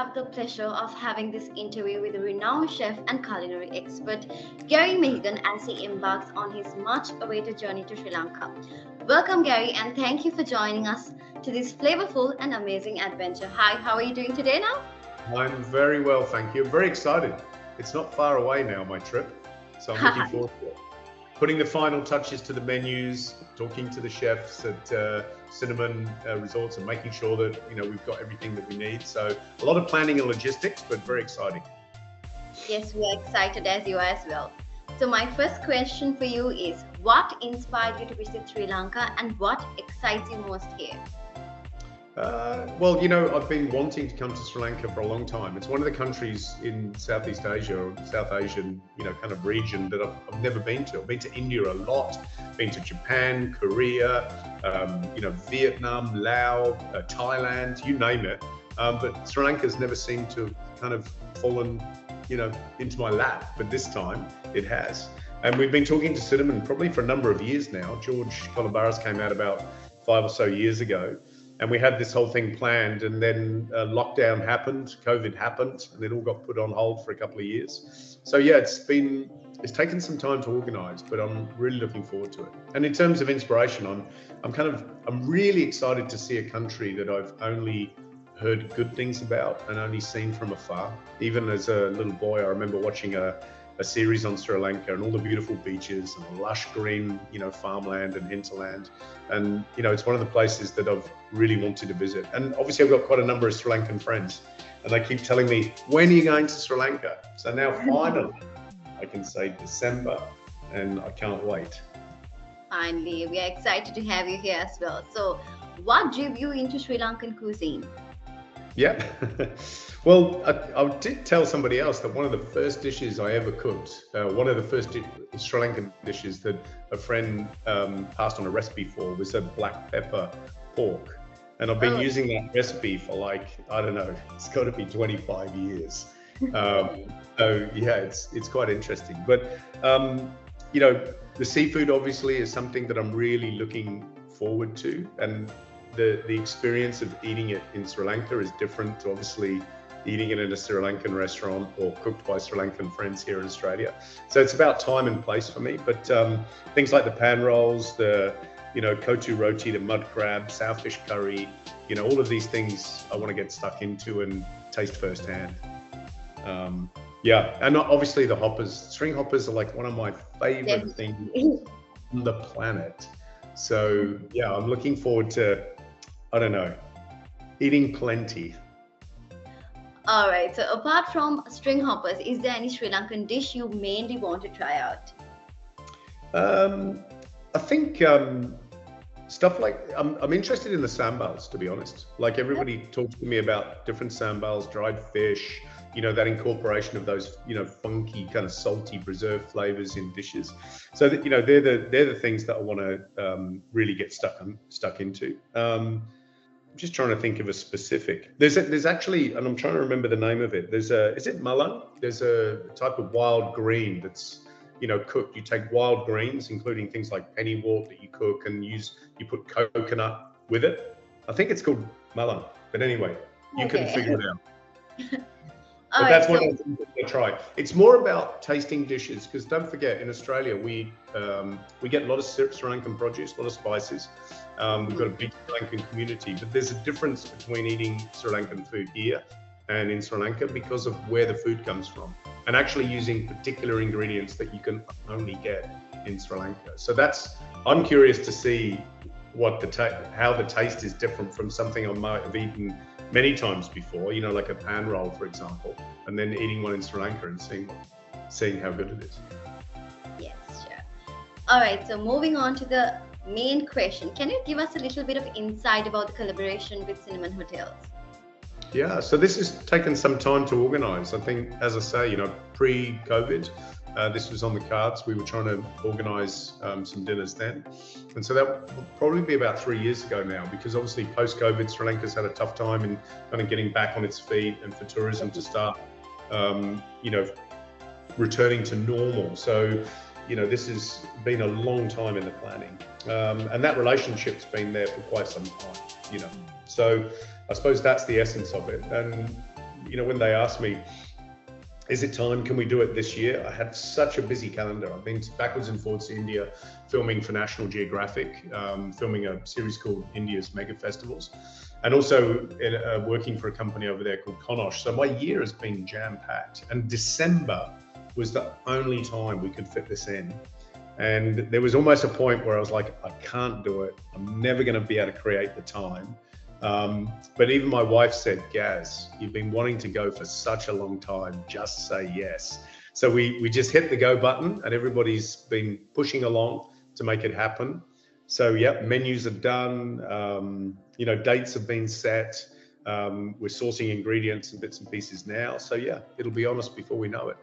have the pleasure of having this interview with a renowned chef and culinary expert, Gary Mehigan, as he embarks on his much-awaited journey to Sri Lanka. Welcome, Gary, and thank you for joining us to this flavorful and amazing adventure. Hi, how are you doing today now? I'm very well, thank you. I'm very excited. It's not far away now, my trip, so I'm looking forward to it. Putting the final touches to the menus, talking to the chefs at Cinnamon Resorts, and making sure that we've got everything that we need. So a lot of planning and logistics, but very exciting. Yes, we are excited as you are as well. So my first question for you is, what inspired you to visit Sri Lanka and what excites you most here? Well, I've been wanting to come to Sri Lanka for a long time. It's one of the countries in Southeast Asia or South Asian, kind of region that I've never been to. I've been to India a lot, been to Japan, Korea, Vietnam, Laos, Thailand, you name it. But Sri Lanka's never seemed to have kind of fallen, into my lap. But this time it has. And we've been talking to Cinnamon probably for a number of years now. George Colombo came out about 5 or so years ago. And we had this whole thing planned, and then lockdown happened, COVID happened, and it all got put on hold for a couple of years. So yeah, it's taken some time to organise, but I'm really looking forward to it. And in terms of inspiration, I'm really excited to see a country that I've only heard good things about and only seen from afar. Even as a little boy, I remember watching a series on Sri Lanka and all the beautiful beaches and the lush green, farmland and hinterland. And, it's one of the places that I've really wanted to visit. And obviously I've got quite a number of Sri Lankan friends and they keep telling me, when are you going to Sri Lanka? So now finally I can say December and I can't wait. Finally, we are excited to have you here as well. So what drew you into Sri Lankan cuisine? Yeah, well, I did tell somebody else that one of the first dishes I ever cooked, one of the first Sri Lankan dishes that a friend passed on a recipe for was a black pepper pork. And I've been using that recipe for I don't know, it's got to be 25 years. So yeah, it's quite interesting. But, the seafood obviously is something that I'm really looking forward to. And the experience of eating it in Sri Lanka is different to obviously eating it in a Sri Lankan restaurant or cooked by Sri Lankan friends here in Australia. So it's about time and place for me. But things like the pan rolls, the kotu roti, the mud crab, sourfish curry, all of these things I want to get stuck into and taste firsthand. Yeah, and obviously the hoppers, string hoppers are like one of my favorite things on the planet. So yeah, I'm looking forward to, I don't know, eating plenty. All right. So apart from string hoppers, is there any Sri Lankan dish you mainly want to try out? I think stuff like, I'm interested in the sambals, to be honest. Like everybody talks to me about different sambals, dried fish, that incorporation of those, funky kind of salty preserved flavors in dishes. So that, they're the things that I want to really get stuck into. I'm just trying to think of a specific. There's actually, and I'm trying to remember the name of it. Is it mullen? There's a type of wild green that's, cooked. You take wild greens, including things like pennywort that you cook and you put coconut with it. I think it's called mullen, but anyway, you can figure it out. But that's one of the things I try. It's more about tasting dishes, because don't forget, in Australia, we get a lot of Sri Lankan produce, a lot of spices. We've got a big Sri Lankan community, but there's a difference between eating Sri Lankan food here and in Sri Lanka because of where the food comes from, and actually using particular ingredients that you can only get in Sri Lanka. So I'm curious to see how the taste is different from something I might have eaten many times before, like a pan roll, for example, and then eating one in Sri Lanka and seeing how good it is. Yes, sure. All right, so moving on to the main question. Can you give us a little bit of insight about the collaboration with Cinnamon Hotels? Yeah, so this has taken some time to organise. I think, as I say, pre-COVID, this was on the cards. We were trying to organise some dinners then. And so that will probably be about 3 years ago now, because obviously post-COVID, Sri Lanka's had a tough time in kind of getting back on its feet and for tourism to start, returning to normal. So, this has been a long time in the planning. And that relationship's been there for quite some time, So I suppose that's the essence of it. And when they asked me, is it time? Can we do it this year? I had such a busy calendar. I've been backwards and forwards to India, filming for National Geographic, filming a series called India's Mega Festivals, and also working for a company over there called Knorr. So my year has been jam-packed, and December was the only time we could fit this in. And there was almost a point where I was like, I can't do it. I'm never going to be able to create the time. But even my wife said, Gaz, you've been wanting to go for such a long time, just say yes. So we just hit the go button, and everybody's been pushing along to make it happen. So yeah, menus are done, dates have been set. We're sourcing ingredients and bits and pieces now. So yeah, it'll be on us before we know it.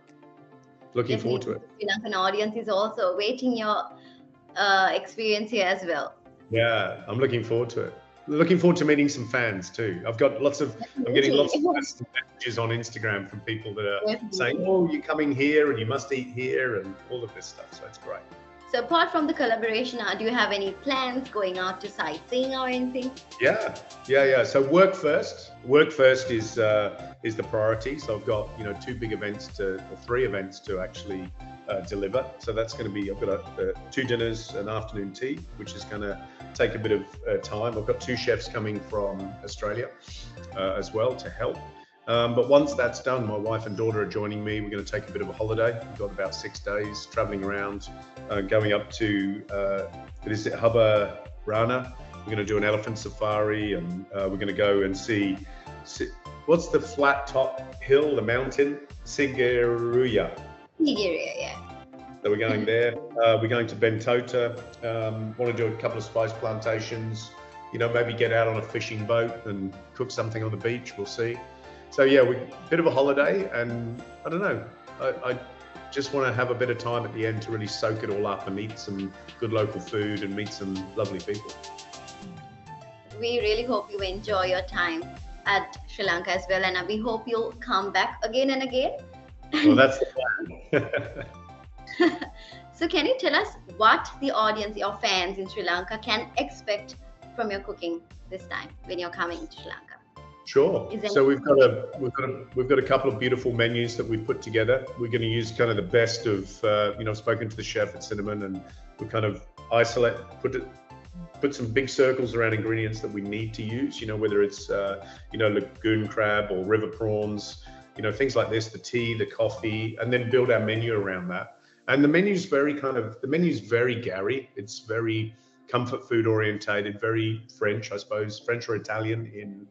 Looking forward to it. The Sri Lankan audience is also awaiting your experience here as well. Yeah, I'm looking forward to it. Looking forward to meeting some fans too. I'm getting lots of messages on Instagram from people that are saying, oh, you're coming here and you must eat here and all of this stuff. So it's great. So apart from the collaboration, do you have any plans going out to sightseeing or anything? Yeah. So work first. Work first is the priority. So I've got 3 events to actually deliver. So that's going to be, I've got 2 dinners, an afternoon tea, which is going to take a bit of time. I've got 2 chefs coming from Australia as well to help. But once that's done, my wife and daughter are joining me. We're going to take a bit of a holiday. We've got about 6 days traveling around, going up to Hubba Rana. We're going to do an elephant safari, and we're going to go and see what's the flat top hill, the mountain? Sigiriya. Sigiriya, yeah. So we're going there. We're going to Bentota. Want to do a couple of spice plantations. Maybe get out on a fishing boat and cook something on the beach. We'll see. So yeah, we bit of a holiday, and I don't know. I just want to have a bit of time at the end to really soak it all up and eat some good local food and meet some lovely people. We really hope you enjoy your time at Sri Lanka as well, and we hope you'll come back again and again. Well, that's the plan. So can you tell us what the audience, your fans in Sri Lanka, can expect from your cooking this time when you're coming to Sri Lanka? Sure. So we've got a couple of beautiful menus that we've put together. We're going to use kind of the best of I've spoken to the chef at Cinnamon, and we kind of isolate, put some big circles around ingredients that we need to use. Whether it's lagoon crab or river prawns, things like this, the tea, the coffee, and then build our menu around that. And the menu's very Gary. It's very comfort food orientated, very French, I suppose, French or Italian in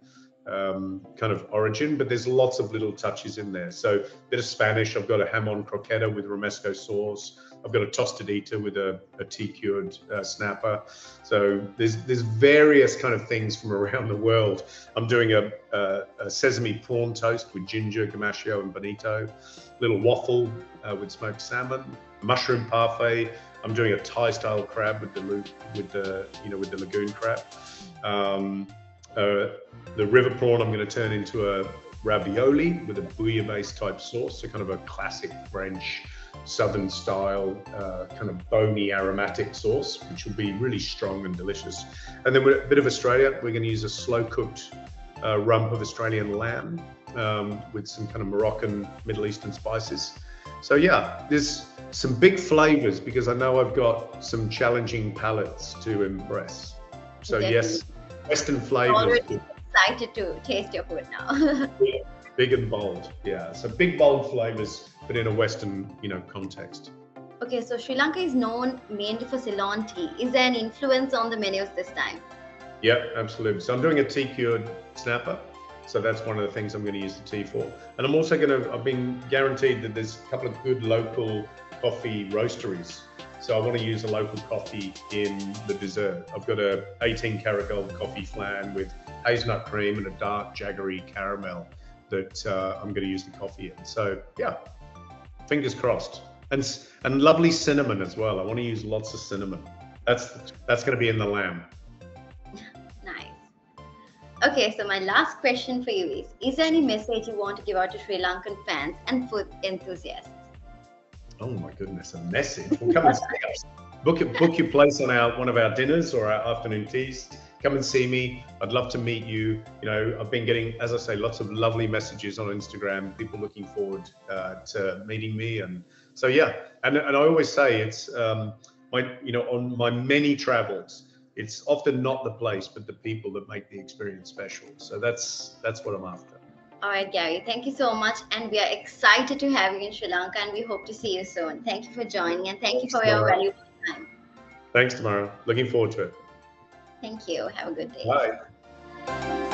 kind of origin, but there's lots of little touches in there. So a bit of Spanish. I've got a jamon croqueta with romesco sauce. I've got a tostadita with a tea cured snapper. So there's various kind of things from around the world. I'm doing a sesame prawn toast with ginger, gamascio, and bonito. Little waffle with smoked salmon. Mushroom parfait. I'm doing a Thai style crab with the lagoon crab. The river prawn I'm going to turn into a ravioli with a bouillabaisse type sauce, so kind of a classic French southern style kind of bony aromatic sauce, which will be really strong and delicious. And then with a bit of Australia, we're going to use a slow cooked rump of Australian lamb with some kind of Moroccan Middle Eastern spices. So yeah, there's some big flavors because I know I've got some challenging palates to impress. So yes, Western flavors. Already excited to taste your food now. Big and bold, yeah. So big, bold flavors, but in a Western, context. Okay, so Sri Lanka is known mainly for Ceylon tea. Is there an influence on the menus this time? Yeah, absolutely. So I'm doing a tea cured snapper. So that's one of the things I'm going to use the tea for. And I'm also I've been guaranteed that there's a couple of good local coffee roasteries. So I want to use a local coffee in the dessert. I've got a 18 karat gold coffee flan with hazelnut cream and a dark jaggery caramel that I'm going to use the coffee in. So yeah, fingers crossed. And lovely cinnamon as well. I want to use lots of cinnamon. That's going to be in the lamb. Nice. Okay, so my last question for you is there any message you want to give out to Sri Lankan fans and food enthusiasts? Oh my goodness, a message. Well, come and see us. Book your place on one of our dinners or our afternoon teas. come and see me. I'd love to meet you. You know, I've been getting, as I say, lots of lovely messages on Instagram, people looking forward to meeting me. And so, yeah, and I always say it's, on my many travels, it's often not the place, but the people that make the experience special. So that's what I'm after. All right, Gary, thank you so much. And we are excited to have you in Sri Lanka, and we hope to see you soon. Thank you for joining, and thank you for your valuable time. Thanks, Tamara. Looking forward to it. Thank you. Have a good day. Bye.